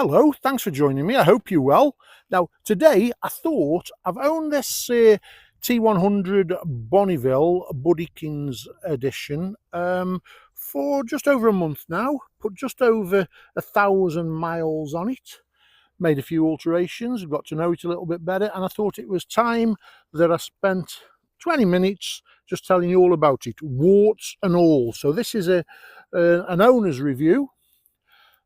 Hello, thanks for joining me. I hope you're well. Now, today I thought I've owned this T100 Bonneville Buddykins edition for just over a month now. Put just over 1,000 miles on it. Made a few alterations, got to know it a little bit better, and I thought it was time that I spent 20 minutes just telling you all about it, warts and all. So this is an owner's review.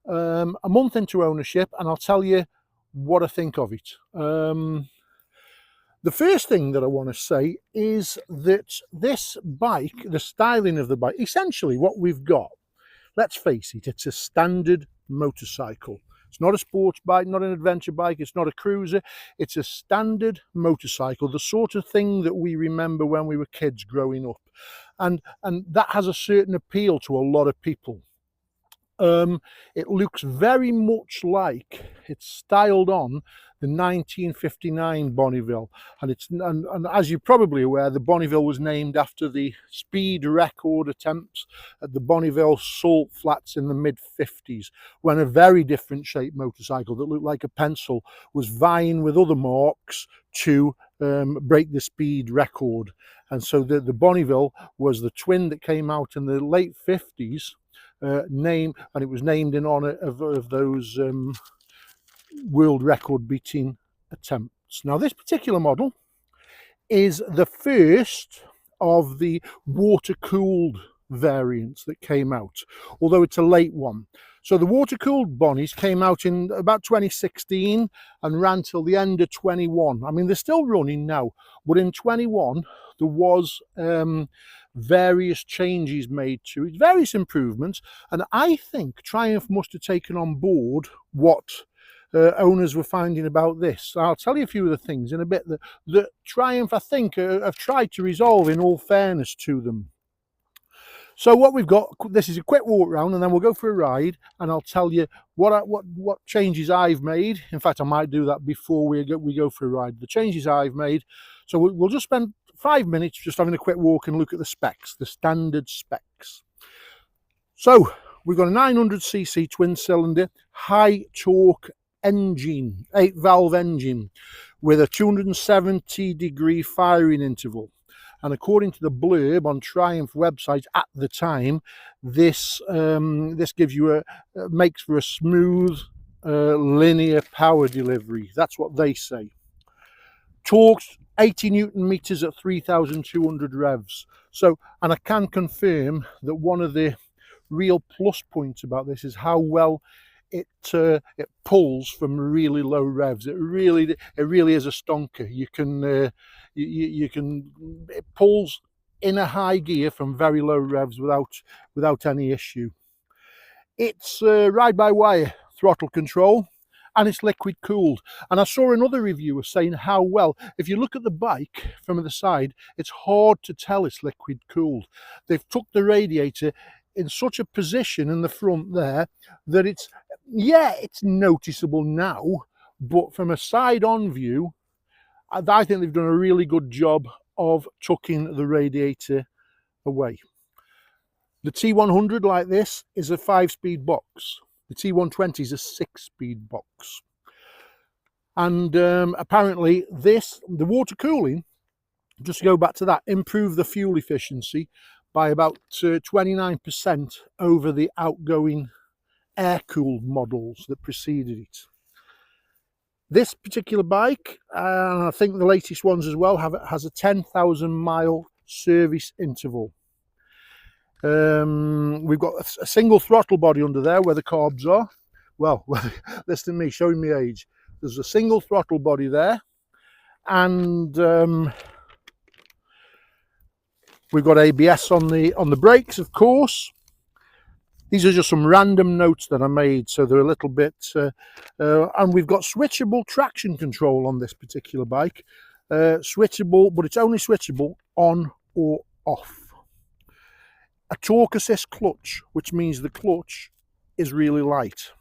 A month into ownership, and I'll tell you what I think of it. The first thing that I want to say is that this bike, the styling of the bike, essentially what we've got, let's face it, it's a standard motorcycle. It's not a sports bike, not an adventure bike, it's not a cruiser, it's a standard motorcycle, the sort of thing that we remember when we were kids growing up. And that has a certain appeal to a lot of people. It looks very much like it's styled on the 1959 Bonneville, and as you're probably aware, the Bonneville was named after the speed record attempts at the Bonneville salt flats in the mid-50s, when a very different shaped motorcycle that looked like a pencil was vying with other marques to break the speed record. And so the Bonneville was the twin that came out in the late 50s. And it was named in honor of those world record beating attempts. Now, this particular model is the first of the water cooled variants that came out, although it's a late one. So the water cooled Bonnies came out in about 2016 and ran till the end of 21. I mean, they're still running now, but in 21 there was various changes made to it, various improvements, and I think Triumph must have taken on board what owners were finding about this. I'll tell you a few of the things in a bit that Triumph, I think, have tried to resolve, in all fairness to them. So what we've got, this is a quick walk round, and then we'll go for a ride, and I'll tell you what changes I've made. In fact, I might do that before we go for a ride. The changes I've made. So we'll just spend 5 minutes just having a quick walk and look at the specs, the standard specs. So we've got a 900cc twin cylinder, high torque engine, 8-valve engine with a 270-degree firing interval. And according to the blurb on Triumph website at the time, this gives you makes for a smooth linear power delivery. That's what they say. Torque's 80 Newton meters at 3,200 revs. So, and I can confirm that one of the real plus points about this is how well it pulls from really low revs. It really is a stonker. It pulls in a high gear from very low revs without any issue. It's ride-by-wire throttle control, and it's liquid cooled. And I saw another reviewer saying how well, if you look at the bike from the side, it's hard to tell it's liquid cooled. They've took the radiator in such a position in the front there that it's noticeable now, but from a side-on view, I think they've done a really good job of tucking the radiator away. The T100, like this, is a 5-speed box. The T120 is a 6-speed box. And apparently the water cooling, just to go back to that, improved the fuel efficiency by about 29% over the outgoing air-cooled models that preceded it. This particular bike, and I think the latest ones as well, has a 10,000 mile service interval. We've got a single throttle body under there where the carbs are. Well, listen to me showing me age. There's a single throttle body there, and we've got ABS on the brakes, of course. These are just some random notes that I made, so they're a little bit, and we've got switchable traction control on this particular bike. Switchable, but it's only switchable on or off. A torque assist clutch, which means the clutch is really light.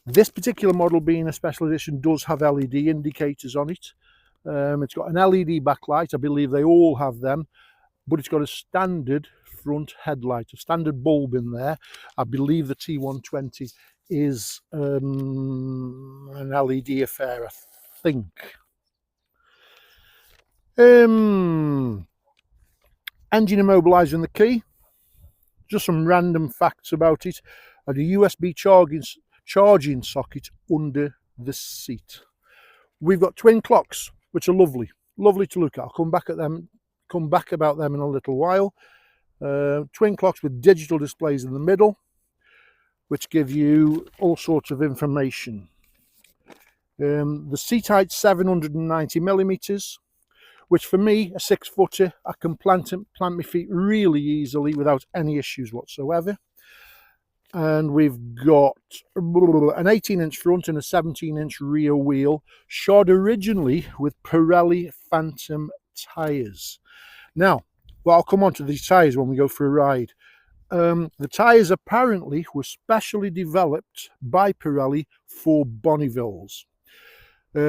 This particular model, being a special edition, does have LED indicators on it. It's got an LED backlight, I believe they all have them, but it's got a standard front headlight, a standard bulb in there. I believe the T120 is an LED affair, I think. Engine immobiliser in the key. Just some random facts about it. And a USB charging socket under the seat. We've got twin clocks, which are lovely to look at. I'll come back about them in a little while. Twin clocks with digital displays in the middle, which give you all sorts of information. The seat height's 790 millimeters, which for me, a 6-footer, I can plant my feet really easily without any issues whatsoever. And we've got an 18-inch front and a 17-inch rear wheel, shod originally with Pirelli Phantom tyres. Now, well, I'll come on to these tyres when we go for a ride. The tyres apparently were specially developed by Pirelli for Bonnevilles.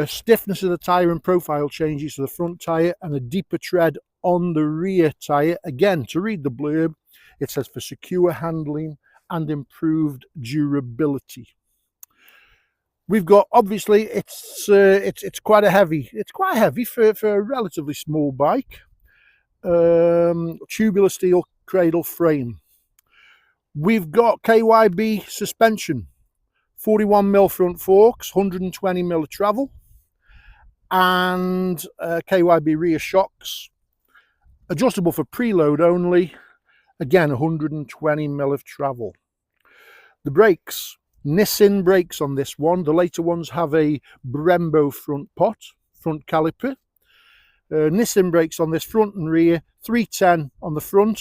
Stiffness of the tyre and profile changes to the front tyre and a deeper tread on the rear tyre. Again, to read the blurb, it says for secure handling and improved durability. We've got, obviously, it's quite heavy for a relatively small bike. Tubular steel cradle frame. We've got KYB suspension, 41mm front forks, 120mm of travel, and KYB rear shocks, adjustable for preload only. Again, 120mm of travel. The brakes, Nissin brakes on this one. The later ones have a Brembo front caliper. Nissin brakes on this front and rear, 310 on the front,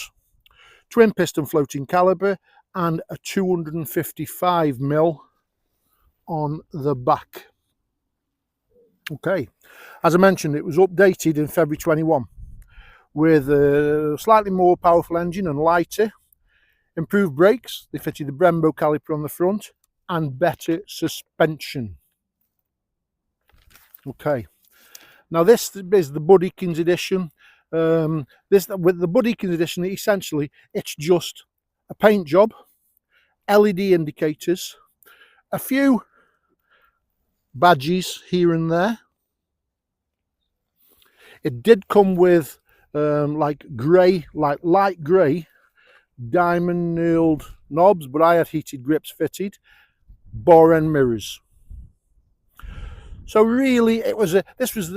twin piston floating caliper, and a 255mm on the back. Okay, as I mentioned, it was updated in February 21 with a slightly more powerful engine and lighter, improved brakes. They fitted the Brembo caliper on the front and better suspension. Okay, now this is the Buddykins edition. With the Buddykins edition, essentially it's just a paint job, LED indicators, a few badges here and there. It did come with like light grey diamond knurled knobs, but I had heated grips fitted, bar end mirrors. So really, this was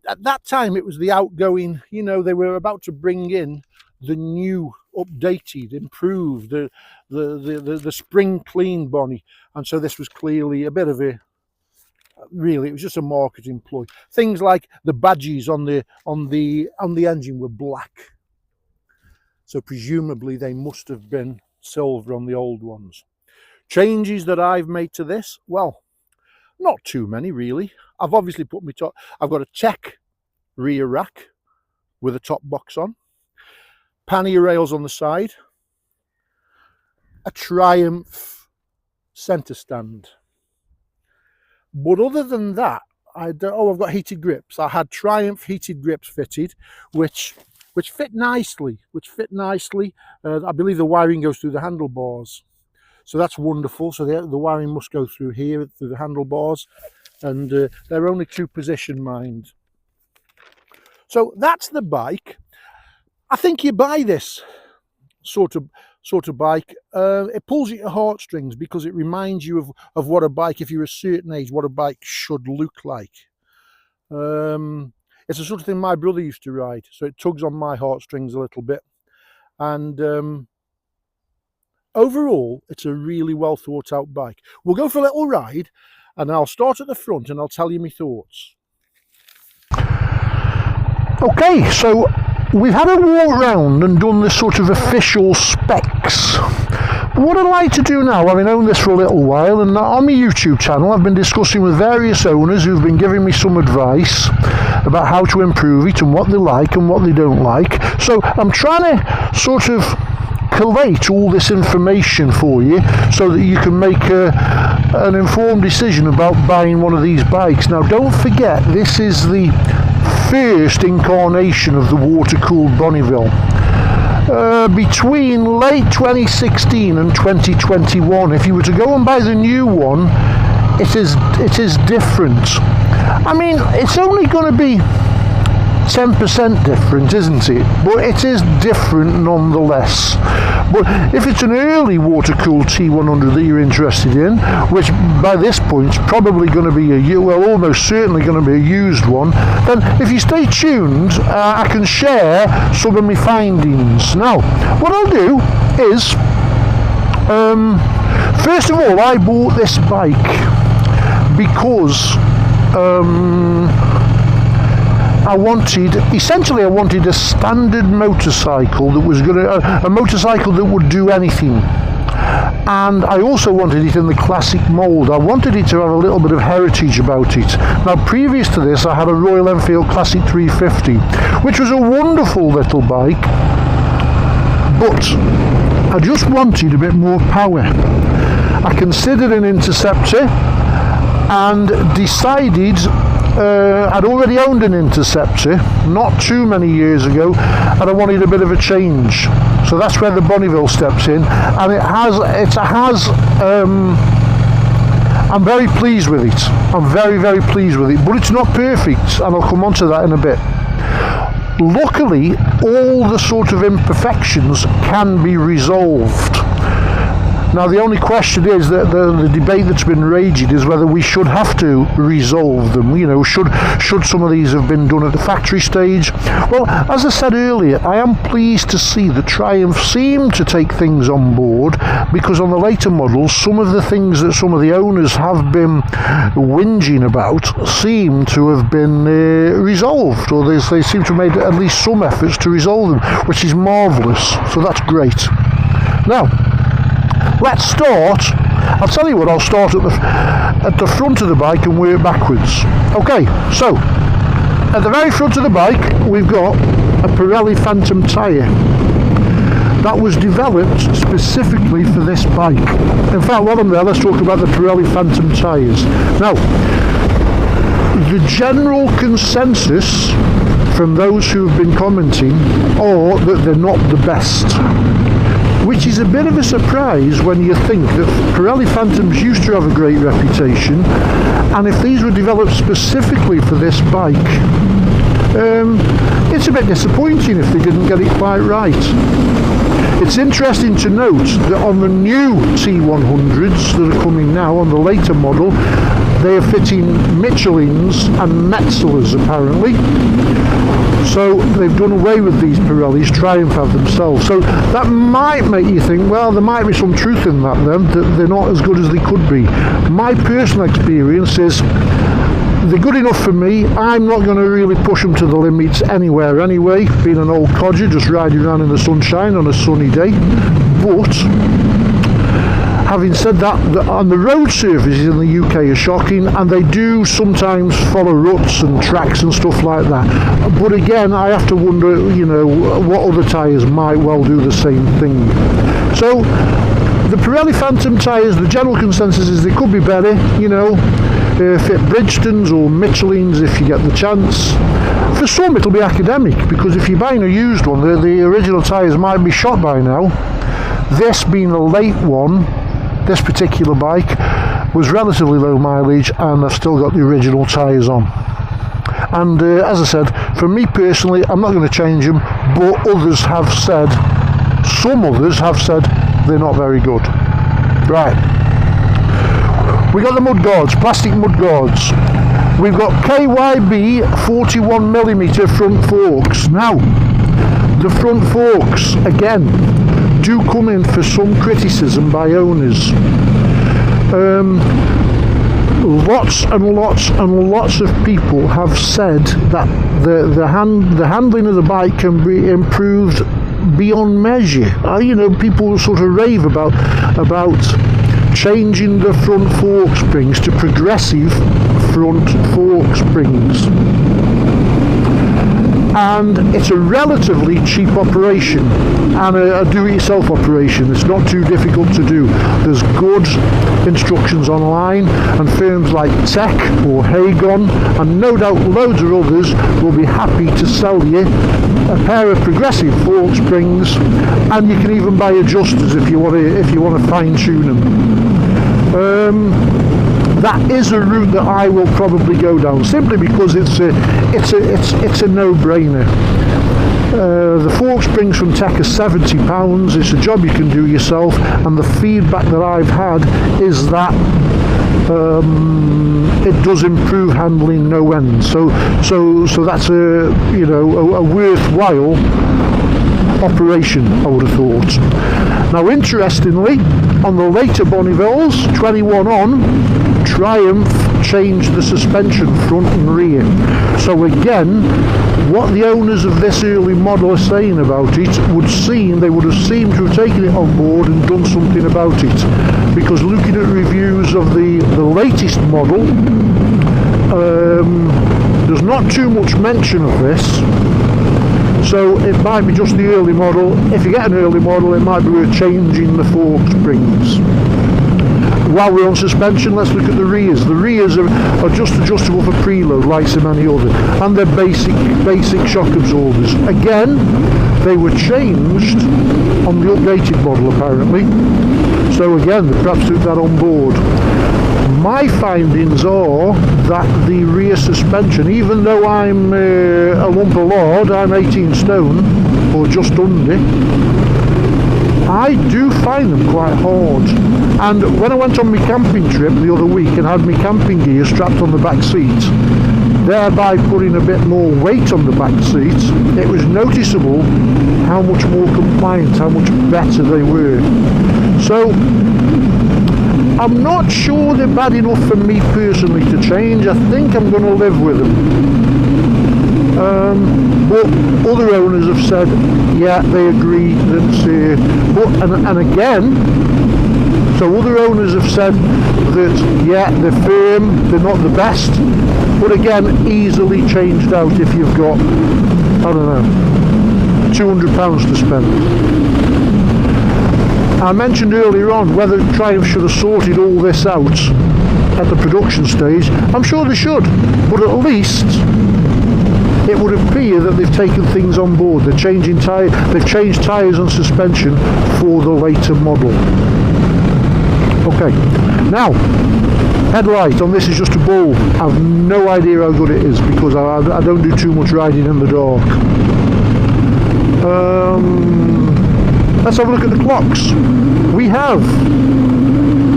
at that time it was the outgoing. You know, they were about to bring in the new, updated, improved, the spring clean Bonnie, and so this was clearly a bit of a. Really, it was just a marketing ploy. Things like the badges on the engine were black, so presumably they must have been silver on the old ones. Changes that I've made to this, well, not too many really. I've obviously put my top. I've got a Tech rear rack with a top box on, pannier rails on the side, a Triumph centre stand. But other than that, I've got heated grips. I had Triumph heated grips fitted, which fit nicely. I believe the wiring goes through the handlebars, so that's wonderful. So the wiring must go through here, through the handlebars, and they're only 2-position, mind. So that's the bike. I think you buy this sort of bike, it pulls at your heartstrings because it reminds you of what a bike, if you're a certain age, what a bike should look like. It's the sort of thing my brother used to ride, so it tugs on my heartstrings a little bit. And overall, it's a really well thought out bike. We'll go for a little ride, and I'll start at the front and I'll tell you my thoughts. Okay, so we've had a walk round and done this sort of official specs. But what I'd like to do now, having owned this for a little while, and on my YouTube channel I've been discussing with various owners who've been giving me some advice about how to improve it and what they like and what they don't like. So I'm trying to sort of collate all this information for you so that you can make an informed decision about buying one of these bikes. Now don't forget, this is the first incarnation of the water-cooled Bonneville. between late 2016 and 2021. If you were to go and buy the new one, it is different. I mean, it's only going to be 10% different, isn't it? But it is different nonetheless. But if it's an early water-cooled T100 that you're interested in, which by this point is probably going to be almost certainly going to be a used one, then if you stay tuned, I can share some of my findings. Now, what I'll do is, first of all, I bought this bike because I wanted a standard motorcycle that was a motorcycle that would do anything. And I also wanted it in the classic mould. I wanted it to have a little bit of heritage about it. Now, previous to this, I had a Royal Enfield Classic 350, which was a wonderful little bike, but I just wanted a bit more power. I considered an Interceptor and decided I'd already owned an Interceptor not too many years ago, and I wanted a bit of a change. So that's where the Bonneville steps in, and I'm very pleased with it. I'm very, very pleased with it, but it's not perfect, and I'll come on to that in a bit. Luckily, all the sort of imperfections can be resolved. Now, the only question is that the debate that's been raging is whether we should have to resolve them. You know, should some of these have been done at the factory stage? Well, as I said earlier, I am pleased to see that Triumph seem to take things on board, because on the later models, some of the things that some of the owners have been whinging about seem to have been resolved, or they seem to have made at least some efforts to resolve them, which is marvellous. So that's great. Now, let's start. I'll tell you what, I'll start at the front of the bike and work backwards. Okay, so at the very front of the bike we've got a Pirelli Phantom tyre that was developed specifically for this bike. In fact, while I'm there, let's talk about the Pirelli Phantom tyres. Now, the general consensus from those who have been commenting are that they're not the best, which is a bit of a surprise when you think that Pirelli Phantoms used to have a great reputation, and if these were developed specifically for this bike, it's a bit disappointing if they didn't get it quite right. It's interesting to note that on the new T100s that are coming now, on the later model, they are fitting Michelins and Metzelers apparently. So they've done away with these Pirellis. Triumph have themselves. So that might make you think, well, there might be some truth in that then, that they're not as good as they could be. My personal experience is they're good enough for me. I'm not going to really push them to the limits anywhere anyway, being an old codger just riding around in the sunshine on a sunny day. But having said that, on the road surfaces in the UK are shocking, and they do sometimes follow ruts and tracks and stuff like that. But again, I have to wonder, you know, what other tyres might well do the same thing. So the Pirelli Phantom tyres, the general consensus is they could be better, you know, fit Bridgestones or Michelins if you get the chance. For some it'll be academic, because if you're buying a used one, the original tyres might be shot by now. This being a late one, this particular bike was relatively low mileage, and I've still got the original tyres on. And as I said, for me personally, I'm not going to change them, but others have said, some others have said, they're not very good. Right. We got the mud guards, plastic mud guards. We've got KYB 41mm front forks. Now, the front forks, again, do come in for some criticism by owners. Lots and lots and lots of people have said that the handling of the bike can be improved beyond measure. You know, people sort of rave about changing the front fork springs to progressive front fork springs. and it's a relatively cheap operation and a do-it-yourself operation. It's not too difficult to do. There's good instructions online, and firms like Tech or Hagon, and no doubt loads of others, will be happy to sell you a pair of progressive fork springs, and you can even buy adjusters if you want to fine-tune them. That is a route that I will probably go down, simply because it's a no-brainer. The fork springs from Tech are £70. It's a job you can do yourself, and the feedback that I've had is that it does improve handling no end. So that's a worthwhile operation, I would have thought. Now, interestingly, on the later Bonnevilles, 21 on, Triumph changed the suspension front and rear. So again, what the owners of this early model are saying about it they would have seemed to have taken it on board and done something about it. Because looking at reviews of the latest model, there's not too much mention of this. So it might be just the early model. If you get an early model, it might be worth changing the fork springs. While we're on suspension, let's look at the rears. The rears are just adjustable for preload, like so many other, and they're basic shock absorbers. Again, they were changed on the updated model apparently. So again, they perhaps took that on board. My findings are that the rear suspension, even though I'm a lump of lard, I'm 18 stone, or just under, I do find them quite hard. And when I went on my camping trip the other week and had my camping gear strapped on the back seat, thereby putting a bit more weight on the back seat, it was noticeable how much more compliant, how much better they were. So I'm not sure they're bad enough for me personally to change. I think I'm going to live with them. But other owners have said, yeah, they agree that, and again, so other owners have said that, yeah, they're firm, they're not the best, but again, easily changed out if you've got, I don't know, £200 to spend. I mentioned earlier on whether Triumph should have sorted all this out at the production stage. I'm sure they should, but at least it would appear that they've taken things on board. They've changed tyres and suspension for the later model. Okay, now headlight on this is just a bulb. I've no idea how good it is because I don't do too much riding in the dark. Let's have a look at the clocks.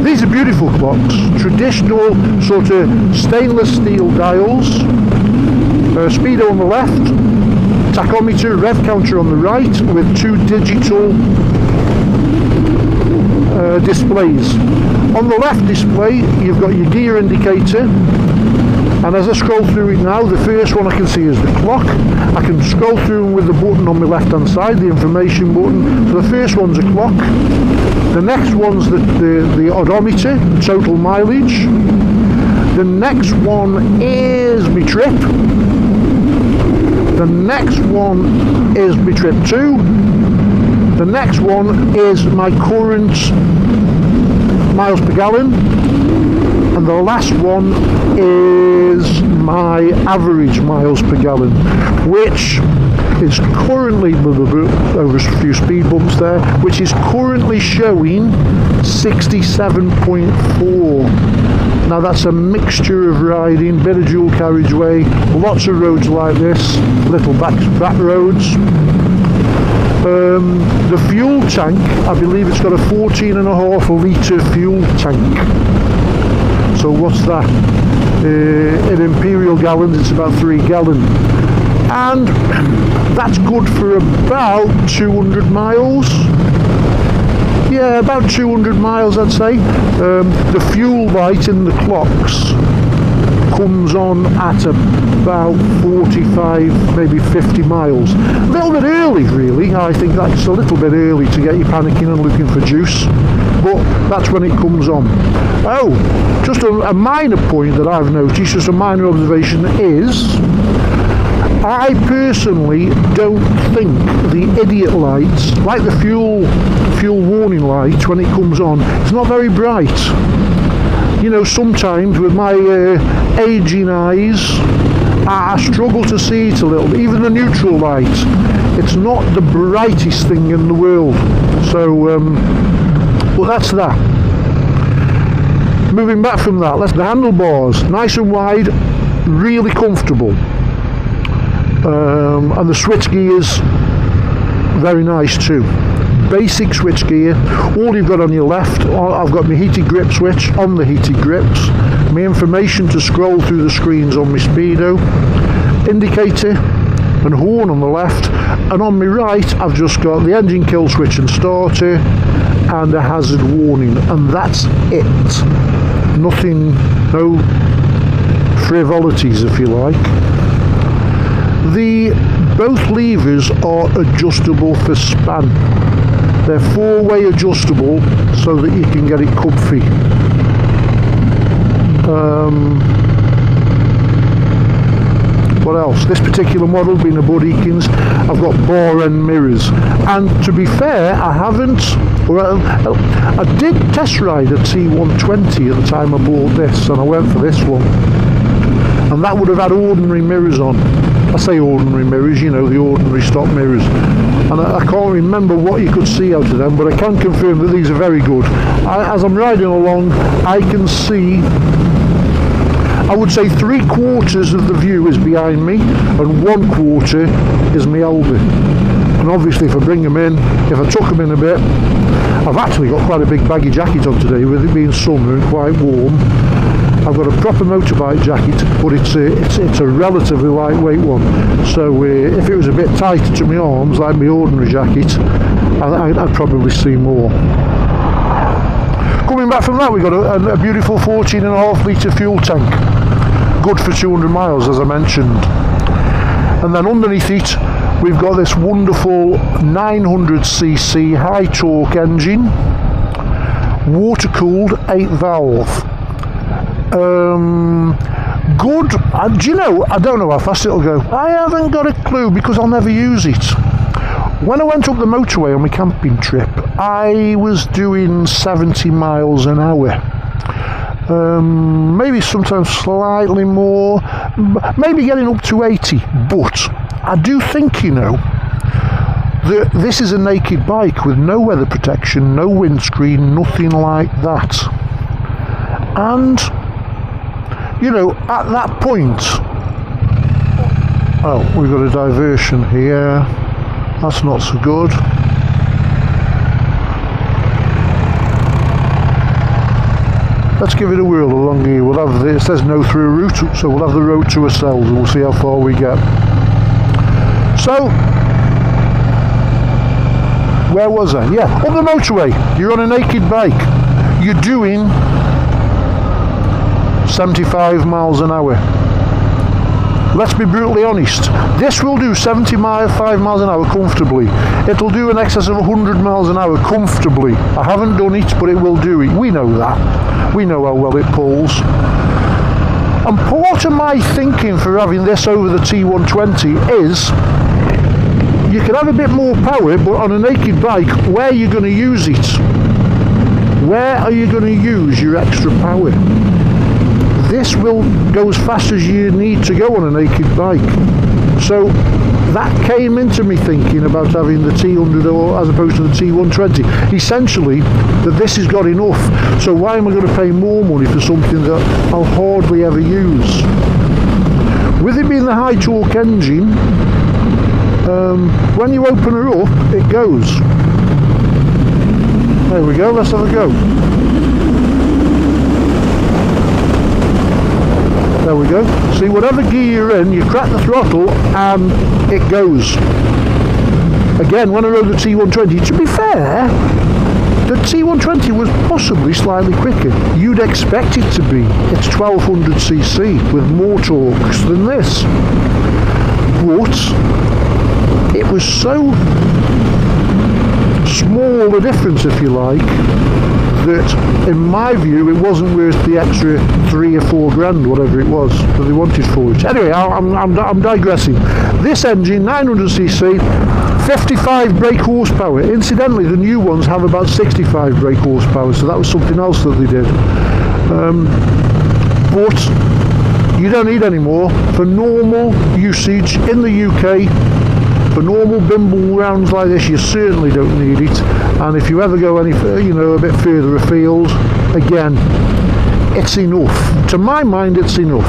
These are beautiful clocks, traditional sort of stainless steel dials, speedo on the left, tachometer, rev counter on the right with two digital displays. On the left display you've got your gear indicator, and as I scroll through it now, the first one I can see is the clock. I can scroll through with the button on my left hand side, the information button. So the first one's a clock, the next one's the odometer, total mileage, the next one is my trip, the next one is my trip 2, the next one is my current miles per gallon, and the last one is my average miles per gallon, which is currently, over a few speed bumps there, which is currently showing 67.4. Now that's a mixture of riding, bit of dual carriageway, lots of roads like this, little back roads. The fuel tank, I believe it's got a 14.5 litre fuel tank. So what's that? In imperial gallons it's about 3 gallon, and that's good for about 200 miles. Yeah, about 200 miles I'd say. The fuel light in the clocks comes on at about 45, maybe 50 miles. A little bit early really, I think that's a little bit early to get you panicking and looking for juice, but that's when it comes on. Oh, just a minor point that I've noticed, just a minor observation, is I personally don't think the idiot lights, like the fuel warning light when it comes on, it's not very bright. You know, sometimes with my aging eyes, I struggle to see it a little bit. Even the neutral light, it's not the brightest thing in the world. So, well, that's that. Moving back from that, the handlebars, nice and wide, really comfortable. And the switch gears, very nice too. Basic switch gear. All you've got on your left, I've got my heated grip switch on the heated grips, my information to scroll through the screens on my speedo, indicator and horn on the left, and on my right I've just got the engine kill switch and starter and a hazard warning, and that's it. Nothing, no frivolities if you like. Both levers are adjustable for span. They're four-way adjustable so that you can get it comfy. What else? This particular model, being a Bud Eakins, I've got bar end mirrors. And to be fair, I haven't, well, I did test ride a T120 at the time I bought this, and I went for this one. And that would have had ordinary mirrors on. I say ordinary mirrors, you know, the ordinary stock mirrors. And I can't remember what you could see out of them, but I can confirm that these are very good. As I'm riding along, I can see, I would say 3/4 of the view is behind me and 1/4 is my elbow. And obviously if I bring them in, if I tuck them in a bit, I've actually got quite a big baggy jacket on today with it being summer and quite warm. I've got a proper motorbike jacket, but it's a relatively lightweight one. So if it was a bit tighter to my arms, like my ordinary jacket, I'd probably see more. Coming back from that, we've got a beautiful 14.5 litre fuel tank. Good for 200 miles, as I mentioned. And then underneath it, we've got this wonderful 900cc high torque engine, water cooled 8 valve. Good. Do you know, I don't know how fast it'll go. I haven't got a clue because I'll never use it. When I went up the motorway on my camping trip, I was doing 70 miles an hour. Maybe sometimes slightly more, maybe getting up to 80, but I do think, you know, that this is a naked bike with no weather protection, no windscreen, nothing like that. And you know, at that point, oh, we've got a diversion here, that's not so good. Let's give it a whirl along here. We'll have it says no through route, so we'll have the road to ourselves and we'll see how far we get. So, where was I? Yeah, up the motorway, you're on a naked bike, you're doing 75 miles an hour. Let's be brutally honest, this will do 75 miles an hour comfortably. It'll do in excess of 100 miles an hour comfortably. I haven't done it, but it will do it. We know that. We know how well it pulls. And part of my thinking for having this over the T120 is you can have a bit more power, but on a naked bike, where are you going to use it? Where are you going to use your extra power? This will go as fast as you need to go on a naked bike. So that came into me thinking about having the T100 or as opposed to the T120. Essentially, that this has got enough. So why am I going to pay more money for something that I'll hardly ever use? With it being the high torque engine, when you open her up, it goes. There we go, let's have a go. There we go. See, whatever gear you're in, you crack the throttle and it goes. Again, when I rode the T120, to be fair, the T120 was possibly slightly quicker. You'd expect it to be. It's 1200cc with more torques than this. But it was so small a difference, if you like, that, in my view, it wasn't worth the extra 3 or 4 grand, whatever it was, that they wanted for it. Anyway, I'm digressing. This engine, 900cc, 55 brake horsepower. Incidentally, the new ones have about 65 brake horsepower, so that was something else that they did. But you don't need any more for normal usage in the UK. For normal bimble rounds like this, you certainly don't need it. And if you ever go any, a bit further afield, again, it's enough. To my mind, it's enough.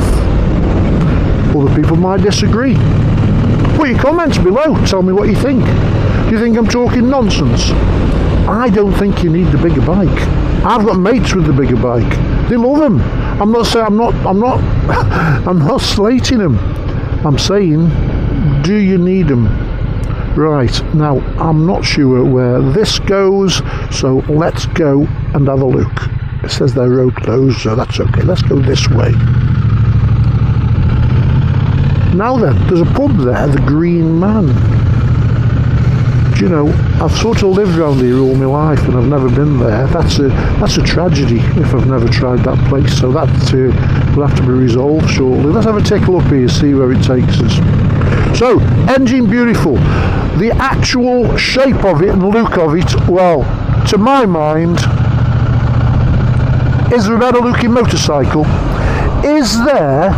Other people might disagree. Put your comments below. Tell me what you think. Do you think I'm talking nonsense? I don't think you need the bigger bike. I've got mates with the bigger bike. They love them. I'm not saying I'm not slating them. I'm saying, do you need them? Right, now I'm not sure where this goes, so let's go and have a look. It says they're road closed, so that's okay. Let's go this way. Now then, there's a pub there, the Green Man. Do you know, I've sort of lived around here all my life and I've never been there. That's a tragedy if I've never tried that place, so that will have to be resolved shortly. Let's have a tickle up here, see where it takes us. So, engine beautiful. The actual shape of it and look of it, well, to my mind, is there a better looking motorcycle? Is there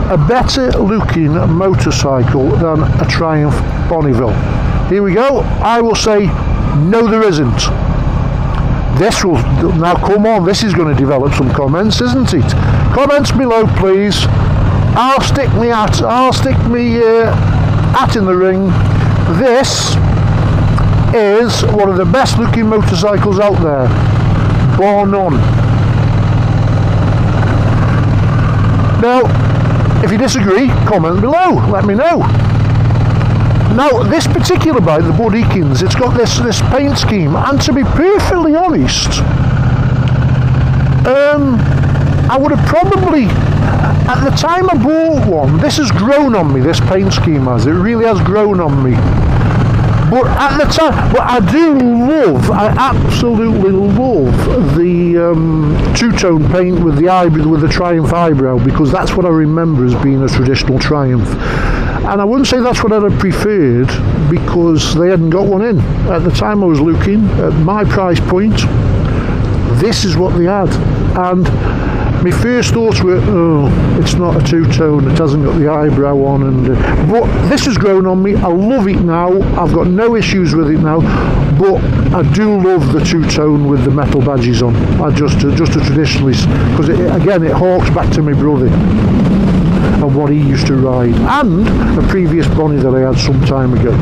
a better looking motorcycle than a Triumph Bonneville? Here we go. I will say, no there isn't. This will, now come on, this is going to develop some comments, isn't it? Comments below, please. I'll stick me hat in the ring. This is one of the best looking motorcycles out there, bar none. Now, if you disagree, comment below, let me know. Now, this particular bike, the Bonneville, it's got this paint scheme, and to be perfectly honest, I would have probably, at the time I bought one, this has grown on me, this paint scheme has, it really has grown on me. But at the time, I absolutely love the two-tone paint with the Triumph eyebrow, because that's what I remember as being a traditional Triumph. And I wouldn't say that's what I'd have preferred, because they hadn't got one in. At the time I was looking, at my price point, this is what they had. And my first thoughts were, oh, it's not a two-tone, it hasn't got the eyebrow on, but this has grown on me. I love it now, I've got no issues with it now, but I do love the two-tone with the metal badges on. Just a traditionalist, because again, it harks back to my brother and what he used to ride, and a previous Bonnie that I had some time ago.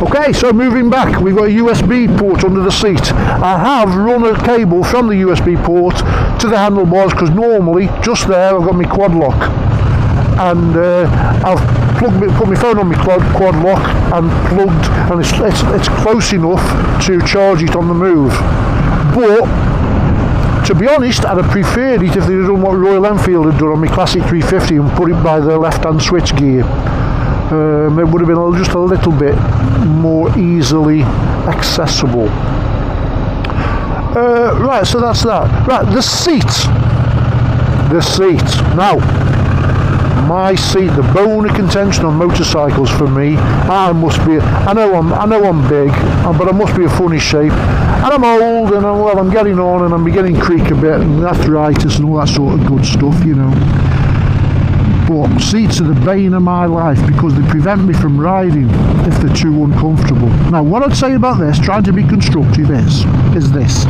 Okay, so moving back, we've got a USB port under the seat. I have run a cable from the USB port to the handlebars, because normally, just there, I've got my quad lock. And I've put my phone on my quad lock and plugged, and it's close enough to charge it on the move. But, to be honest, I'd have preferred it if they'd done what Royal Enfield had done on my Classic 350 and put it by the left-hand switch gear. It would have been just a little bit more easily accessible. Right, so that's that. Right, the seat. Now, my seat, the bone of contention on motorcycles for me. I know I'm big, but I must be a funny shape. And I'm old, and I'm getting on, and I'm beginning to creak a bit, and arthritis and all that sort of good stuff, you know. But seats are the bane of my life, because they prevent me from riding if they're too uncomfortable. Now, what I'd say about this, trying to be constructive, is this.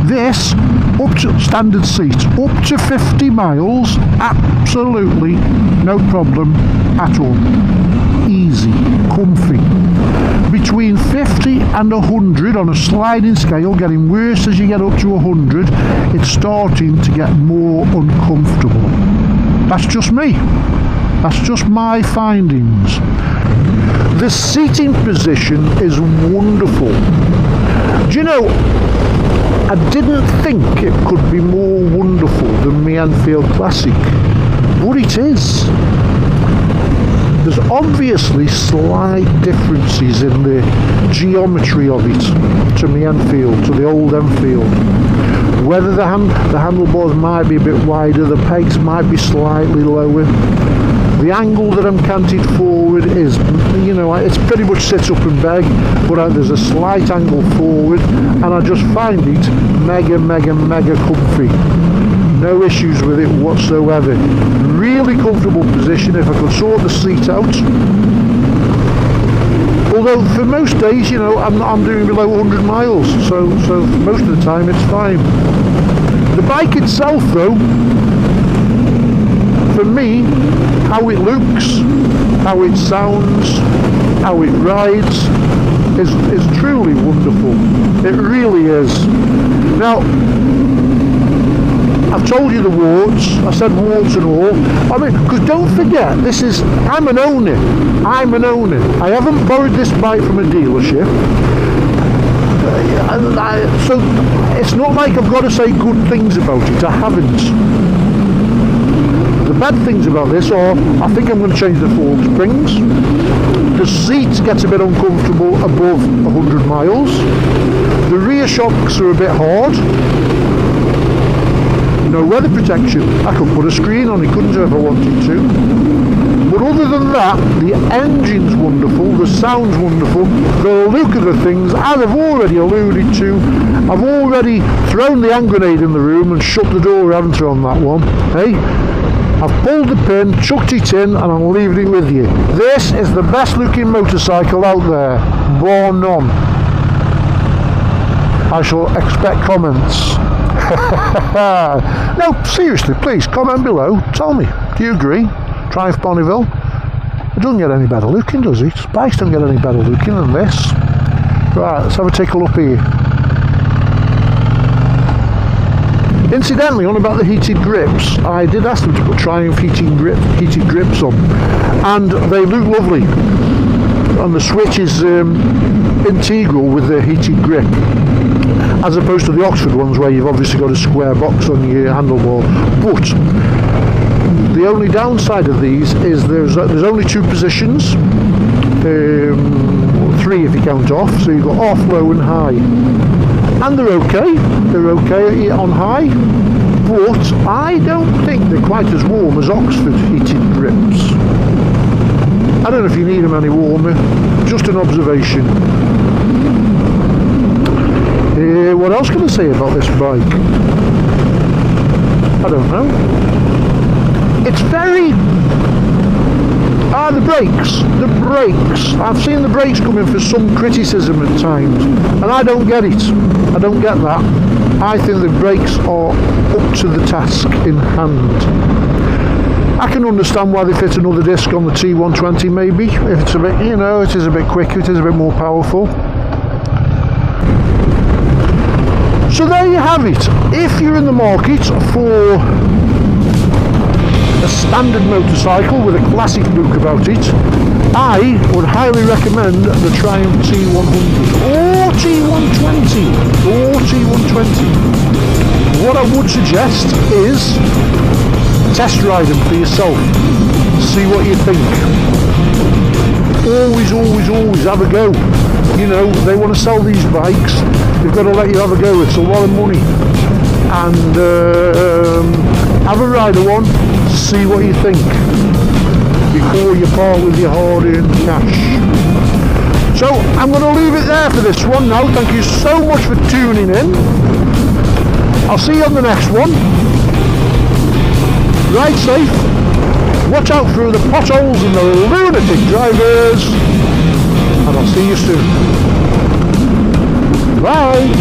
This, up to standard seat, up to 50 miles, absolutely no problem at all. Easy, comfy. Between 50 and 100 on a sliding scale, getting worse as you get up to 100, it's starting to get more uncomfortable. That's just me. That's just my findings. The seating position is wonderful. Do you know, I didn't think it could be more wonderful than my Enfield Classic, but it is. there's obviously slight differences in the geometry of it to my Enfield, to the old Enfield. Whether the handlebars might be a bit wider, the pegs might be slightly lower. The angle that I'm canted forward is, you know, it's pretty much sit up and beg, but there's a slight angle forward, and I just find it mega comfy. No issues with it whatsoever. Really comfortable position if I could sort the seat out. Although for most days, you know, I'm doing below 100 miles, so most of the time it's fine. The bike itself though, for me, how it looks, how it sounds, how it rides is truly wonderful. It really is. Now, I've told you the warts, I said warts and all. I mean, because don't forget, I'm an owner. I haven't borrowed this bike from a dealership. So it's not like I've got to say good things about it, I haven't. The bad things about this are, I think I'm going to change the fork springs. The seat gets a bit uncomfortable above 100 miles. The rear shocks are a bit hard. No weather protection. I could put a screen on it, couldn't I, if I wanted to? But other than that, the engine's wonderful, the sound's wonderful, the look of the things, as I've already alluded to, I've already thrown the hand grenade in the room and shut the door, haven't I, on that one, hey? I've pulled the pin, chucked it in, and I'm leaving it with you. This is the best looking motorcycle out there, bar none. I shall expect comments. No, seriously, please comment below. Tell me, do you agree? Triumph Bonneville? It doesn't get any better looking, does it? Bikes don't get any better looking than this. Right, let's have a tickle up here. Incidentally, on about the heated grips, I did ask them to put Triumph heated grips on, and they look lovely. And the switch is integral with the heated grip, as opposed to the Oxford ones where you've obviously got a square box on your handlebar. But the only downside of these is there's only two positions, three if you count off, so you've got off, low and high. And they're okay on high, but I don't think they're quite as warm as Oxford heated grips. I don't know if you need them any warmer, just an observation. What else can I say about this bike? I don't know. It's very... the brakes. I've seen the brakes come in for some criticism at times, and I don't get it. I don't get that. I think the brakes are up to the task in hand. I can understand why they fit another disc on the T120 maybe, if it's a bit, you know, it is a bit quicker, it is a bit more powerful. So there you have it. If you're in the market for a standard motorcycle with a classic look about it, I would highly recommend the Triumph T100 or T120 or T120. What I would suggest is test ride them for yourself, see what you think. Always have a go. You know, they want to sell these bikes, they've got to let you have a go. It's a lot of money, and have a ride of one, see what you think before you part with your hard-earned cash. So I'm going to leave it there for this one now. Thank you so much for tuning in. I'll see you on the next one. Ride safe, watch out for the potholes and the lunatic drivers, and I'll see you soon. Bye.